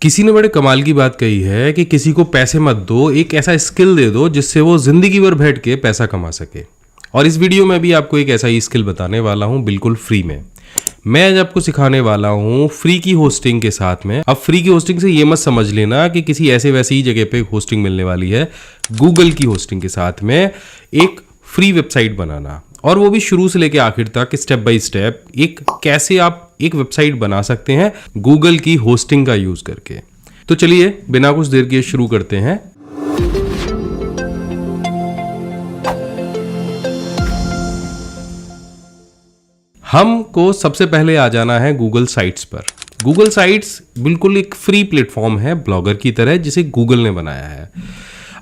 किसी ने बड़े कमाल की बात कही है कि किसी को पैसे मत दो, एक ऐसा स्किल दे दो जिससे वो जिंदगी भर बैठ के पैसा कमा सके। और इस वीडियो में भी आपको एक ऐसा ही स्किल बताने वाला हूं, बिल्कुल फ्री में। मैं आज आपको सिखाने वाला हूं फ्री की होस्टिंग के साथ में। अब फ्री की होस्टिंग से ये मत समझ लेना कि किसी ऐसे वैसे ही जगह पे होस्टिंग मिलने वाली है। गूगल की होस्टिंग के साथ में एक फ्री वेबसाइट बनाना, और वो भी शुरू से लेकर आखिर तक स्टेप बाय स्टेप, एक कैसे आप एक वेबसाइट बना सकते हैं गूगल की होस्टिंग का यूज करके। तो चलिए बिना कुछ देर के शुरू करते हैं। हमको सबसे पहले आ जाना है गूगल साइट्स पर। गूगल साइट्स बिल्कुल एक फ्री प्लेटफॉर्म है ब्लॉगर की तरह, जिसे गूगल ने बनाया है।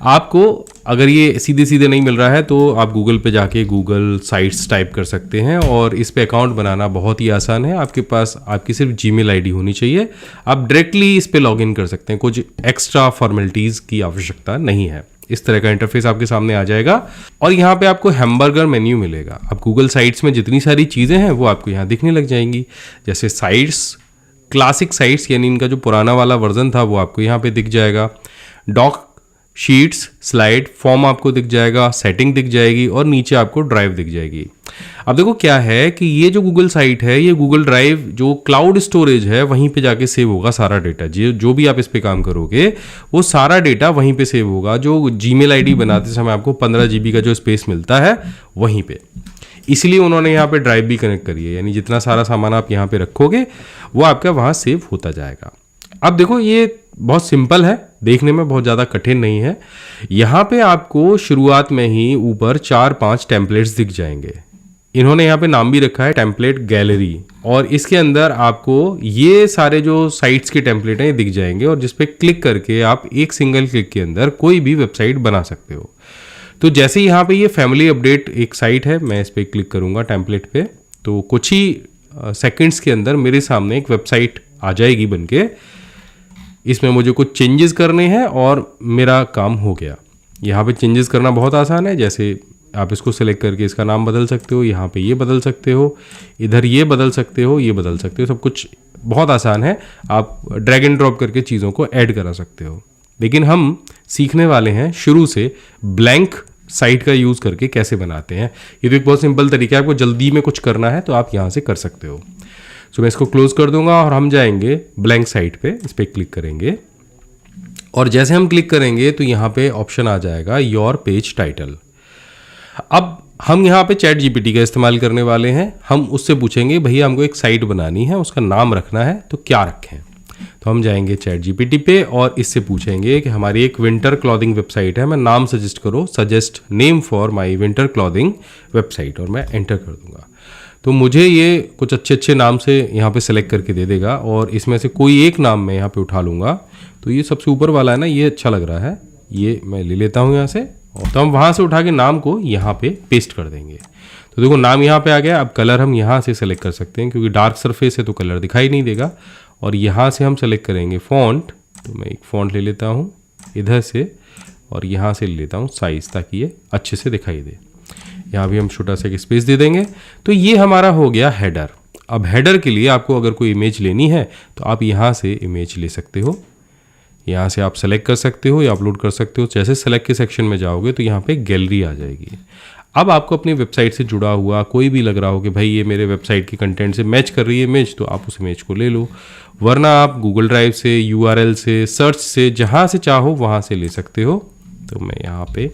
आपको अगर ये सीधे सीधे नहीं मिल रहा है तो आप गूगल पे जाके गूगल साइट्स टाइप कर सकते हैं, और इस पे अकाउंट बनाना बहुत ही आसान है। आपके पास आपकी सिर्फ जीमेल आईडी होनी चाहिए। आप डायरेक्टली इस पे लॉगिन कर सकते हैं, कुछ एक्स्ट्रा फॉर्मेलिटीज़ की आवश्यकता नहीं है। इस तरह का इंटरफेस आपके सामने आ जाएगा, और यहाँ पे आपको हैमबर्गर मेन्यू मिलेगा। अब गूगल साइट्स में जितनी सारी चीज़ें हैं वो आपको यहाँ दिखने लग जाएंगी, जैसे साइट्स, क्लासिक साइट्स यानी इनका जो पुराना वाला वर्जन था वो आपको यहाँ पे दिख जाएगा। डॉक, शीट्स, स्लाइड, फॉर्म आपको दिख जाएगा, सेटिंग दिख जाएगी, और नीचे आपको ड्राइव दिख जाएगी। अब देखो क्या है कि ये जो गूगल साइट है, ये गूगल ड्राइव जो क्लाउड स्टोरेज है वहीं पे जाके सेव होगा सारा डेटा। जो भी आप इस पे काम करोगे वो सारा डेटा वहीं पे सेव होगा। जो जीमेल आईडी बनाते समय आपको 15 GB का जो स्पेस मिलता है वहीं पे, इसलिए उन्होंने यहाँ पे ड्राइव भी कनेक्ट करी है। यानी जितना सारा सामान आप यहाँ पे रखोगे वो आपका वहाँ सेव होता जाएगा। अब देखो ये बहुत सिंपल है, देखने में बहुत ज़्यादा कठिन नहीं है। यहाँ पे आपको शुरुआत में ही ऊपर 4-5 टेम्पलेट्स दिख जाएंगे। इन्होंने यहाँ पे नाम भी रखा है टेम्पलेट गैलरी, और इसके अंदर आपको ये सारे जो साइट्स के टेम्पलेट हैं ये दिख जाएंगे, और जिस पे क्लिक करके आप एक सिंगल क्लिक के अंदर कोई भी वेबसाइट बना सकते हो। तो जैसे यहाँ पे ये फैमिली अपडेट एक साइट है, मैं इस पर क्लिक करूँगा टेम्पलेट पे, तो कुछ ही सेकेंड्स के अंदर मेरे सामने एक वेबसाइट आ जाएगी बनके। इसमें मुझे कुछ चेंजेस करने हैं और मेरा काम हो गया। यहाँ पे चेंजेस करना बहुत आसान है, जैसे आप इसको सेलेक्ट करके इसका नाम बदल सकते हो, यहाँ पे ये बदल सकते हो, इधर ये बदल सकते हो, ये बदल सकते हो, सब कुछ बहुत आसान है। आप ड्रैग एंड ड्रॉप करके चीज़ों को ऐड करा सकते हो। लेकिन हम सीखने वाले हैं शुरू से ब्लैंक साइट का यूज़ करके कैसे बनाते हैं। ये तो एक बहुत सिंपल तरीका है, आपको जल्दी में कुछ करना है तो आप यहाँ से कर सकते हो। सो मैं इसको क्लोज कर दूंगा और हम जाएंगे ब्लैंक साइट पे, इस पर क्लिक करेंगे, और जैसे हम क्लिक करेंगे तो यहाँ पे ऑप्शन आ जाएगा योर पेज टाइटल। अब हम यहाँ पे चैट जीपीटी का इस्तेमाल करने वाले हैं। हम उससे पूछेंगे भैया हमको एक साइट बनानी है, उसका नाम रखना है, तो क्या रखें। तो हम जाएंगे चैट जीपीटी पे और इससे पूछेंगे कि हमारी एक विंटर क्लॉथिंग वेबसाइट है, मैं नाम सजेस्ट करो, suggest name for my winter clothing website, और मैं एंटर कर दूंगा। तो मुझे ये कुछ अच्छे अच्छे नाम से यहाँ पे सेलेक्ट करके दे देगा, और इसमें से कोई एक नाम मैं यहाँ पे उठा लूँगा। तो ये सबसे ऊपर वाला है ना, ये अच्छा लग रहा है, ये मैं ले लेता हूँ यहाँ से, और तो हम वहाँ से उठा के नाम को यहाँ पे पेस्ट कर देंगे। तो देखो नाम यहाँ पे आ गया। अब कलर हम यहाँ से सेलेक्ट कर सकते हैं, क्योंकि डार्क सरफेस है तो कलर दिखाई नहीं देगा। और यहाँ से हम सेलेक्ट करेंगे फॉन्ट, तो मैं एक फॉन्ट ले लेता हूँ इधर से, और यहाँ से ले लेता हूँ साइज़, ताकि ये अच्छे से दिखाई दे। यहाँ भी हम छोटा सा एक स्पेस दे देंगे। तो ये हमारा हो गया हेडर। अब हेडर के लिए आपको अगर कोई इमेज लेनी है तो आप यहाँ से इमेज ले सकते हो, यहाँ से आप सेलेक्ट कर सकते हो या अपलोड कर सकते हो। जैसे सेलेक्ट के सेक्शन में जाओगे तो यहाँ पे गैलरी आ जाएगी। अब आपको अपनी वेबसाइट से जुड़ा हुआ कोई भी लग रहा हो कि भाई ये मेरे वेबसाइट के कंटेंट से मैच कर रही है इमेज, तो आप उस इमेज को ले लो, वरना आप गूगल ड्राइव से, URL से, सर्च से, जहाँ से चाहो वहाँ से ले सकते हो। तो मैं यहाँ पे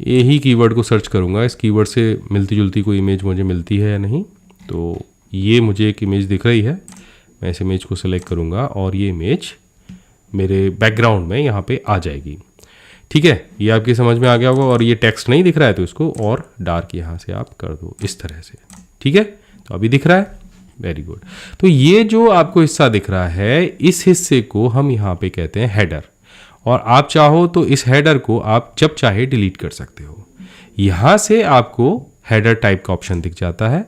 यही कीवर्ड को सर्च करूँगा, इस कीवर्ड से मिलती जुलती कोई इमेज मुझे मिलती है या नहीं। तो ये मुझे एक इमेज दिख रही है, मैं इस इमेज को सेलेक्ट करूँगा और ये इमेज मेरे बैकग्राउंड में यहाँ पे आ जाएगी। ठीक है, ये आपकी समझ में आ गया होगा। और ये टेक्स्ट नहीं दिख रहा है तो इसको और डार्क यहाँ से आप कर दो इस तरह से। ठीक है, तो अभी दिख रहा है, वेरी गुड। तो ये जो आपको हिस्सा दिख रहा है, इस हिस्से को हम यहाँ पे कहते हैं हेडर, और आप चाहो तो इस हेडर को आप जब चाहे डिलीट कर सकते हो। यहाँ से आपको हेडर टाइप का ऑप्शन दिख जाता है।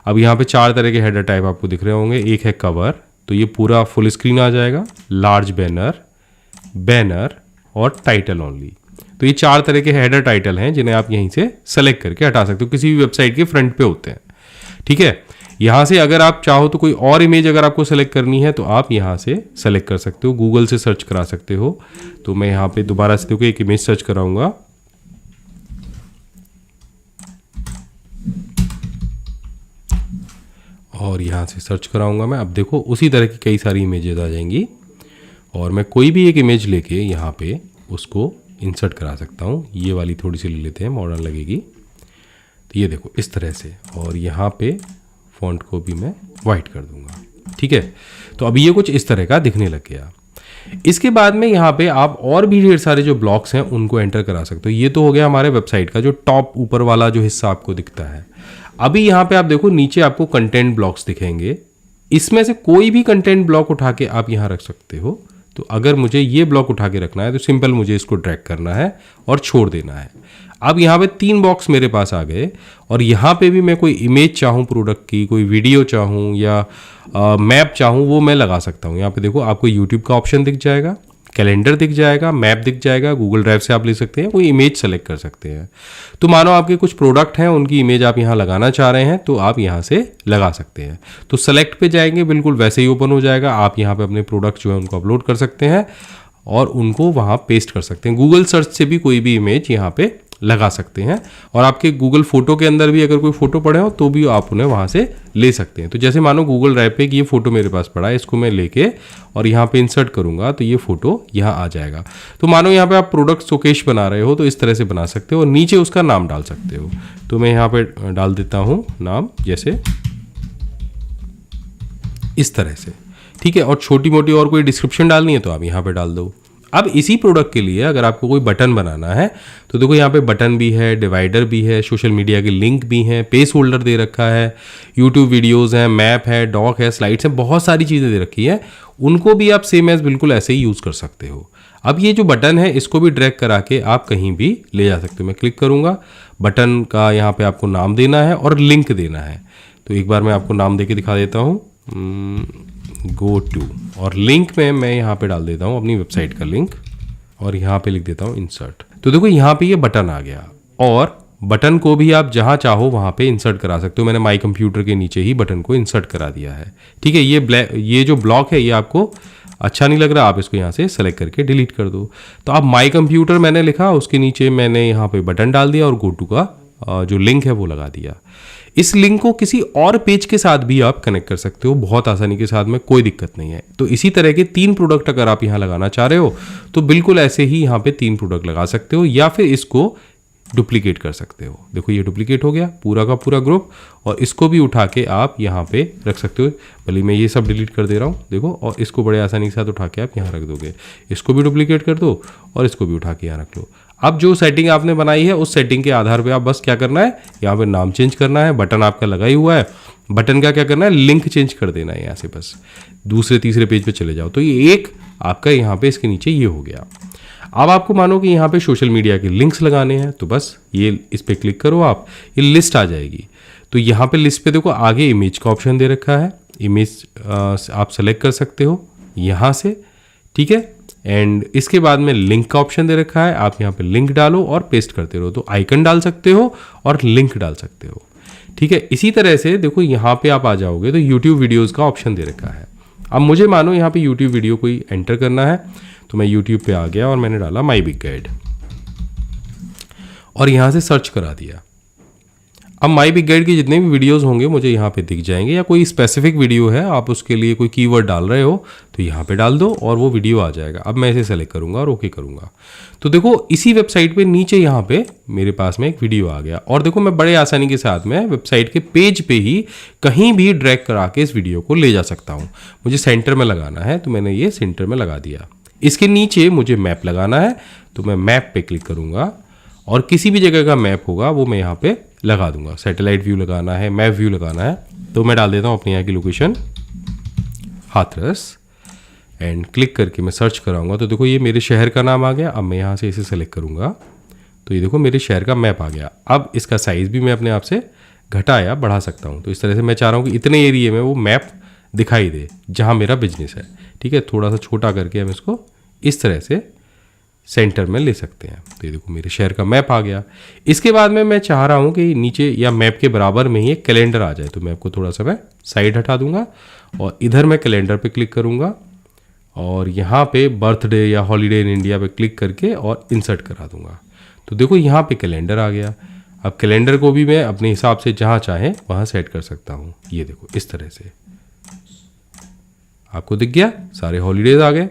अब यहाँ पे 4 तरह के हेडर टाइप आपको दिख रहे होंगे। एक है कवर, तो ये पूरा फुल स्क्रीन आ जाएगा, लार्ज बैनर, बैनर और टाइटल ओनली। तो ये 4 तरह के हेडर टाइटल हैं जिन्हें आप यहीं से सेलेक्ट करके हटा सकते हो, किसी भी वेबसाइट के फ्रंट पे होते हैं। ठीक है, यहाँ से अगर आप चाहो तो कोई और इमेज अगर आपको सेलेक्ट करनी है तो आप यहाँ से सेलेक्ट कर सकते हो, गूगल से सर्च करा सकते हो। तो मैं यहाँ पे दोबारा से देखो एक इमेज सर्च कराऊंगा, और यहाँ से सर्च कराऊंगा मैं। अब देखो उसी तरह की कई सारी इमेजेस आ जाएंगी, और मैं कोई भी एक इमेज लेके यहाँ पे उसको इंसर्ट करा सकता हूँ। ये वाली थोड़ी सी ले लेते हैं, मॉडर्न लगेगी। तो ये देखो इस तरह से, और यहाँ पे फॉन्ट को भी मैं वाइट कर दूंगा, ठीक है। तो अब ये कुछ इस तरह का दिखने लग गया। इसके बाद में यहाँ पे आप और भी ढेर सारे जो ब्लॉक्स हैं उनको एंटर करा सकते हो। ये तो हो गया हमारे वेबसाइट का जो टॉप ऊपर वाला जो हिस्सा आपको दिखता है। अभी यहाँ पे आप देखो नीचे आपको कंटेंट ब्लॉक्स दिखेंगे, इसमें से कोई भी कंटेंट ब्लॉक उठा के आप यहाँ रख सकते हो। तो अगर मुझे ये ब्लॉक उठा के रखना है तो सिंपल मुझे इसको ड्रैग करना है और छोड़ देना है। अब यहाँ पे 3 बॉक्स मेरे पास आ गए, और यहाँ पे भी मैं कोई इमेज चाहूँ प्रोडक्ट की, कोई वीडियो चाहूँ या मैप चाहूँ, वो मैं लगा सकता हूँ। यहाँ पे देखो आपको यूट्यूब का ऑप्शन दिख जाएगा, कैलेंडर दिख जाएगा, मैप दिख जाएगा, गूगल ड्राइव से आप ले सकते हैं, कोई इमेज सेलेक्ट कर सकते हैं। तो मानो आपके कुछ प्रोडक्ट हैं, उनकी इमेज आप यहाँ लगाना चाह रहे हैं तो आप यहाँ से लगा सकते हैं। तो सेलेक्ट पे जाएंगे, बिल्कुल वैसे ही ओपन हो जाएगा। आप यहाँ पे अपने प्रोडक्ट जो है उनको अपलोड कर सकते हैं और उनको वहाँ पेस्ट कर सकते हैं। गूगल सर्च से भी कोई भी इमेज यहाँ पे लगा सकते हैं, और आपके गूगल फोटो के अंदर भी अगर कोई फोटो पड़े हो तो भी आप उन्हें वहाँ से ले सकते हैं। तो जैसे मानो गूगल ड्राइव पे ये फोटो मेरे पास पड़ा है, इसको मैं लेके और यहाँ पे इंसर्ट करूँगा तो ये फोटो यहाँ आ जाएगा। तो मानो यहाँ पे आप प्रोडक्ट शोकेस बना रहे हो तो इस तरह से बना सकते हो, और नीचे उसका नाम डाल सकते हो। तो मैं यहाँ पे डाल देता हूँ नाम, जैसे इस तरह से, ठीक है। और छोटी मोटी और कोई डिस्क्रिप्शन डालनी है तो आप यहाँ पे डाल दो। अब इसी प्रोडक्ट के लिए अगर आपको कोई बटन बनाना है तो देखो यहाँ पे बटन भी है, डिवाइडर भी है, सोशल मीडिया के लिंक भी हैं, पेज होल्डर दे रखा है, यूट्यूब वीडियोस हैं, मैप है, डॉक है, स्लाइड्स है, बहुत सारी चीज़ें दे रखी है। उनको भी आप सेम एज बिल्कुल ऐसे ही यूज़ कर सकते हो। अब ये जो बटन है इसको भी ड्रैग करा के आप कहीं भी ले जा सकते हो। मैं क्लिक करूँगा, बटन का यहाँ पर आपको नाम देना है और लिंक देना है। तो एक बार मैं आपको नाम दे के दिखा देता हूँ, गो टू, और लिंक में मैं यहाँ पे डाल देता हूँ अपनी वेबसाइट का लिंक, और यहाँ पे लिख देता हूँ इंसर्ट। तो देखो यहाँ पे ये बटन आ गया, और बटन को भी आप जहाँ चाहो वहाँ पे इंसर्ट करा सकते हो। मैंने माई कंप्यूटर के नीचे ही बटन को इंसर्ट करा दिया है, ठीक है। ये जो ब्लॉक है ये आपको अच्छा नहीं लग रहा, आप इसको यहाँ से सेलेक्ट करके डिलीट कर दो। तो आप माई कंप्यूटर मैंने लिखा, उसके नीचे मैंने यहाँ पे बटन डाल दिया और गो टू का जो लिंक है वो लगा दिया। इस लिंक को किसी और पेज के साथ भी आप कनेक्ट कर सकते हो बहुत आसानी के साथ में, कोई दिक्कत नहीं है। तो इसी तरह के 3 प्रोडक्ट अगर आप यहाँ लगाना चाह रहे हो तो बिल्कुल ऐसे ही यहाँ पे 3 प्रोडक्ट लगा सकते हो, या फिर इसको डुप्लीकेट कर सकते हो। देखो ये डुप्लीकेट हो गया पूरा का पूरा ग्रुप, और इसको भी उठा के आप यहाँ पे रख सकते हो। भले मैं ये सब डिलीट कर दे रहा हूँ देखो, और इसको बड़े आसानी के साथ उठा के आप यहाँ रख दोगे। इसको भी डुप्लीकेट कर दो और इसको भी उठा के यहाँ रख लो। अब जो सेटिंग आपने बनाई है उस सेटिंग के आधार पे आप बस क्या करना है, यहाँ पे नाम चेंज करना है, बटन आपका लगा ही हुआ है, बटन का क्या करना है, लिंक चेंज कर देना है। यहाँ से बस दूसरे तीसरे पेज पे चले जाओ। तो ये एक आपका यहाँ पे इसके नीचे ये हो गया। अब आपको मानो कि यहाँ पे सोशल मीडिया के लिंक्स लगाने हैं तो बस ये इस पर क्लिक करो आप, ये लिस्ट आ जाएगी। तो यहाँ पे लिस्ट पे देखो आगे इमेज का ऑप्शन दे रखा है, इमेज आप सेलेक्ट कर सकते हो यहाँ से, ठीक है। एंड इसके बाद में लिंक का ऑप्शन दे रखा है, आप यहाँ पे लिंक डालो और पेस्ट करते रहो। तो आइकन डाल सकते हो और लिंक डाल सकते हो, ठीक है। इसी तरह से देखो यहाँ पे आप आ जाओगे तो यूट्यूब वीडियोज़ का ऑप्शन दे रखा है। अब मुझे मानो यहाँ पे यूट्यूब वीडियो कोई एंटर करना है तो मैं यूट्यूब पे आ गया और मैंने डाला माई बिग गाइड और यहाँ से सर्च करा दिया। अब माई बिग गाइड के जितने भी वीडियोस होंगे मुझे यहाँ पे दिख जाएंगे, या कोई स्पेसिफिक वीडियो है आप उसके लिए कोई कीवर्ड डाल रहे हो तो यहाँ पे डाल दो और वो वीडियो आ जाएगा। अब मैं इसे सेलेक्ट करूँगा और ओके करूँगा। तो देखो इसी वेबसाइट पे नीचे यहाँ पे मेरे पास में एक वीडियो आ गया, और देखो मैं बड़े आसानी के साथ में वेबसाइट के पेज पे ही कहीं भी ड्रैग करा के इस वीडियो को ले जा सकता हूँ। मुझे सेंटर में लगाना है तो मैंने ये सेंटर में लगा दिया। इसके नीचे मुझे मैप लगाना है तो मैं मैप पे क्लिक करूँगा और किसी भी जगह का मैप होगा वो मैं यहाँ पे लगा दूंगा। सैटेलाइट व्यू लगाना है, मैप व्यू लगाना है, तो मैं डाल देता हूँ अपने यहाँ की लोकेशन हाथरस एंड क्लिक करके मैं सर्च कराऊंगा। तो देखो ये मेरे शहर का नाम आ गया। अब मैं यहाँ से इसे सेलेक्ट करूँगा तो ये देखो मेरे शहर का मैप आ गया। अब इसका साइज़ भी मैं अपने आप से घटा या बढ़ा सकता हूँ। तो इस तरह से मैं चाह रहा हूँ कि इतने एरिए में वो मैप दिखाई दे जहाँ मेरा बिजनेस है, ठीक है। थोड़ा सा छोटा करके हम इसको इस तरह से सेंटर में ले सकते हैं। तो ये देखो मेरे शहर का मैप आ गया। इसके बाद में मैं चाह रहा हूँ कि नीचे या मैप के बराबर में ही एक कैलेंडर आ जाए, तो मैप को थोड़ा सा मैं साइड हटा दूंगा और इधर मैं कैलेंडर पे क्लिक करूँगा और यहाँ पे बर्थडे या हॉलीडे इन इंडिया पे क्लिक करके और इंसर्ट करा दूंगा। तो देखो यहाँ पे कैलेंडर आ गया। अब कैलेंडर को भी मैं अपने हिसाब से जहाँ चाहे वहाँ सेट कर सकता हूँ। ये देखो इस तरह से आपको दिख गया, सारे हॉलीडेज आ गए।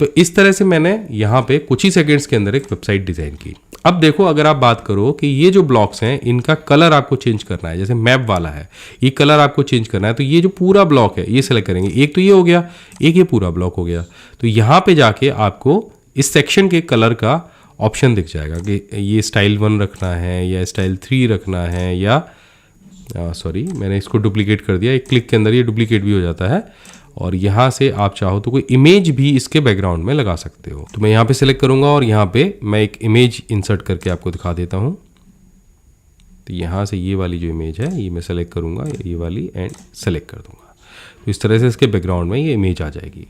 तो इस तरह से मैंने यहाँ पे कुछ ही सेकंड्स के अंदर एक वेबसाइट डिज़ाइन की। अब देखो अगर आप बात करो कि ये जो ब्लॉक्स हैं इनका कलर आपको चेंज करना है, जैसे मैप वाला है ये कलर आपको चेंज करना है, तो ये जो पूरा ब्लॉक है ये सेलेक्ट करेंगे। एक तो ये हो गया, एक ये पूरा ब्लॉक हो गया। तो यहाँ पे जाके आपको इस सेक्शन के कलर का ऑप्शन दिख जाएगा कि ये स्टाइल 1 रखना है या स्टाइल 3 रखना है, या सॉरी मैंने इसको डुप्लीकेट कर दिया, एक क्लिक के अंदर ये डुप्लीकेट भी हो जाता है। और यहाँ से आप चाहो तो कोई इमेज भी इसके बैकग्राउंड में लगा सकते हो। तो मैं यहाँ पे सिलेक्ट करूँगा और यहाँ पे मैं एक इमेज इंसर्ट करके आपको दिखा देता हूँ। तो यहाँ से ये वाली जो इमेज है ये मैं सेलेक्ट करूँगा, ये वाली, एंड सेलेक्ट कर दूँगा। तो इस तरह से इसके बैकग्राउंड में ये इमेज आ जाएगी।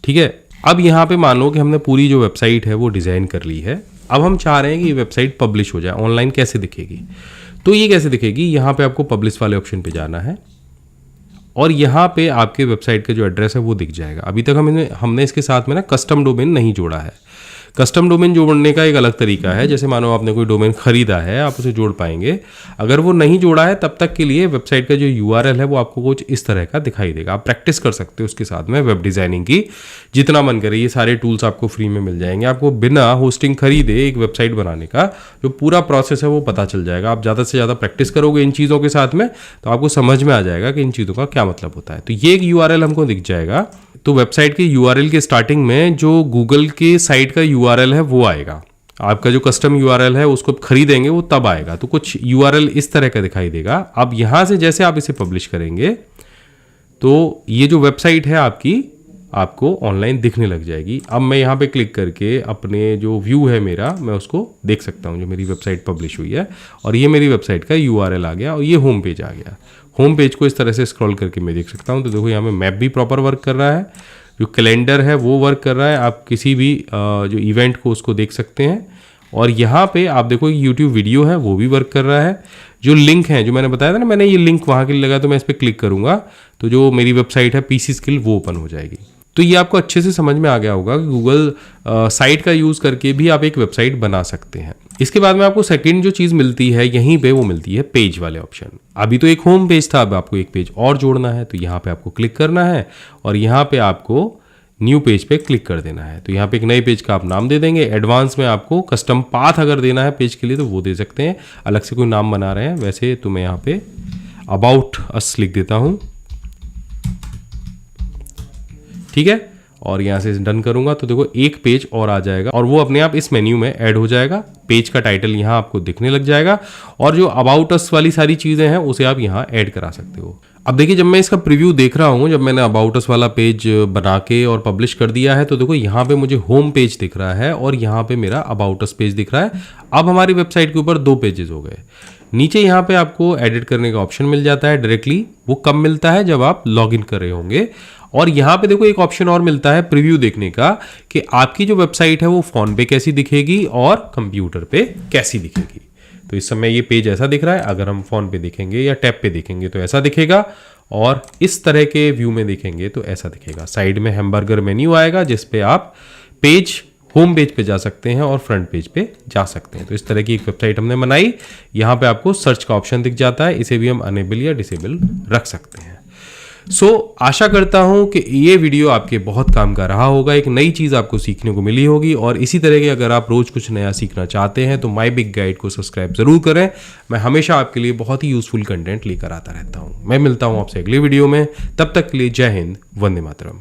ठीक है, अब यहाँ पे मान लो कि हमने पूरी जो वेबसाइट है वो डिज़ाइन कर ली है। अब हम चाह रहे हैं कि ये वेबसाइट पब्लिश हो जाए, ऑनलाइन कैसे दिखेगी। तो ये कैसे दिखेगी, यहाँ पे आपको पब्लिश वाले ऑप्शन पे जाना है और यहाँ पे आपके वेबसाइट का जो एड्रेस है वो दिख जाएगा। अभी तक हमने इसके साथ में ना कस्टम डोमेन नहीं जोड़ा है। कस्टम डोमेन जोड़ने का एक अलग तरीका है, जैसे मानो आपने कोई डोमेन खरीदा है आप उसे जोड़ पाएंगे। अगर वो नहीं जोड़ा है तब तक के लिए वेबसाइट का जो URL है वो आपको कुछ इस तरह का दिखाई देगा। आप प्रैक्टिस कर सकते हो उसके साथ में वेब डिज़ाइनिंग की, जितना मन करे। ये सारे टूल्स आपको फ्री में मिल जाएंगे। आपको बिना होस्टिंग खरीदे एक वेबसाइट बनाने का जो पूरा प्रोसेस है वो पता चल जाएगा। आप ज़्यादा से ज़्यादा प्रैक्टिस करोगे इन चीज़ों के साथ में तो आपको समझ में आ जाएगा कि इन चीज़ों का क्या मतलब होता है। तो ये एक URL हमको दिख जाएगा। तो वेबसाइट के URL के स्टार्टिंग में जो गूगल के साइट का URL है वो आएगा। आपका जो कस्टम URL है उसको खरीदेंगे वो तब आएगा। तो कुछ URL इस तरह का दिखाई देगा। अब यहाँ से जैसे आप इसे पब्लिश करेंगे तो ये जो वेबसाइट है आपको ऑनलाइन दिखने लग जाएगी। अब मैं यहाँ पे क्लिक करके अपने जो व्यू है मेरा, मैं उसको देख सकता हूँ जो मेरी वेबसाइट पब्लिश हुई है। और ये मेरी वेबसाइट का URL आ गया और ये होम पेज आ गया। होम पेज को इस तरह से स्क्रॉल करके मैं देख सकता हूँ। तो देखो यहाँ पे मैप भी प्रॉपर वर्क कर रहा है, जो कैलेंडर है वो वर्क कर रहा है। आप किसी भी जो इवेंट को उसको देख सकते हैं। और यहाँ पे आप देखो यूट्यूब वीडियो है वो भी वर्क कर रहा है। जो लिंक है जो मैंने बताया था ना, मैंने ये लिंक वहाँ के लिए लगा, तो मैं इस पर क्लिक करूँगा तो जो मेरी वेबसाइट है PC स्किल वो ओपन हो जाएगी। तो ये आपको अच्छे से समझ में आ गया होगा कि गूगल साइट का यूज़ करके भी आप एक वेबसाइट बना सकते हैं। इसके बाद में आपको सेकंड जो चीज़ मिलती है यहीं पे, वो मिलती है पेज वाले ऑप्शन। अभी तो एक होम पेज था, अब आपको एक पेज और जोड़ना है। तो यहाँ पे आपको क्लिक करना है और यहाँ पे आपको न्यू पेज पे क्लिक कर देना है। तो यहाँ पे एक नए पेज का आप नाम दे देंगे। एडवांस में आपको कस्टम पाथ अगर देना है पेज के लिए तो वो दे सकते हैं, अलग से कोई नाम बना रहे हैं। वैसे तो मैं यहाँ पे अबाउट अस लिख देता हूँ, ठीक है। और यहाँ से डन करूंगा तो देखो एक पेज और आ जाएगा और वो अपने आप इस मेन्यू में ऐड हो जाएगा। पेज का टाइटल यहाँ आपको दिखने लग जाएगा और जो अबाउट अस वाली सारी चीज़ें हैं उसे आप यहाँ ऐड करा सकते हो। अब देखिए जब मैं इसका प्रीव्यू देख रहा हूँ, जब मैंने अबाउट अस वाला पेज बना के और पब्लिश कर दिया है तो देखो यहाँ पे मुझे होम पेज दिख रहा है और यहाँ पे मेरा अबाउट अस पेज दिख रहा है। अब हमारी वेबसाइट के ऊपर 2 पेजेस हो गए। नीचे यहाँ पे आपको एडिट करने का ऑप्शन मिल जाता है डायरेक्टली। वो कब मिलता है, जब आप लॉग इन कर रहे होंगे। और यहाँ पे देखो एक ऑप्शन और मिलता है प्रीव्यू देखने का कि आपकी जो वेबसाइट है वो फोन पे कैसी दिखेगी और कंप्यूटर पे कैसी दिखेगी। तो इस समय ये पेज ऐसा दिख रहा है, अगर हम फोन पे देखेंगे या टैब पे देखेंगे तो ऐसा दिखेगा, और इस तरह के व्यू में देखेंगे तो ऐसा दिखेगा। साइड में हैमबर्गर मेन्यू आएगा जिसपे आप पेज होम पेज पे जा सकते हैं और फ्रंट पेज पे जा सकते हैं। तो इस तरह की एक वेबसाइट हमने बनाई। यहाँ पे आपको सर्च का ऑप्शन दिख जाता है, इसे भी हम अनेबल या डिसेबल रख सकते हैं। आशा करता हूं कि ये वीडियो आपके बहुत काम का रहा होगा, एक नई चीज़ आपको सीखने को मिली होगी। और इसी तरह के अगर आप रोज़ कुछ नया सीखना चाहते हैं तो माई बिग गाइड को सब्सक्राइब ज़रूर करें। मैं हमेशा आपके लिए बहुत ही यूज़फुल कंटेंट लेकर आता रहता हूं। मैं मिलता हूं आपसे अगले वीडियो में, तब तक के लिए जय हिंद, वंदे मातरम।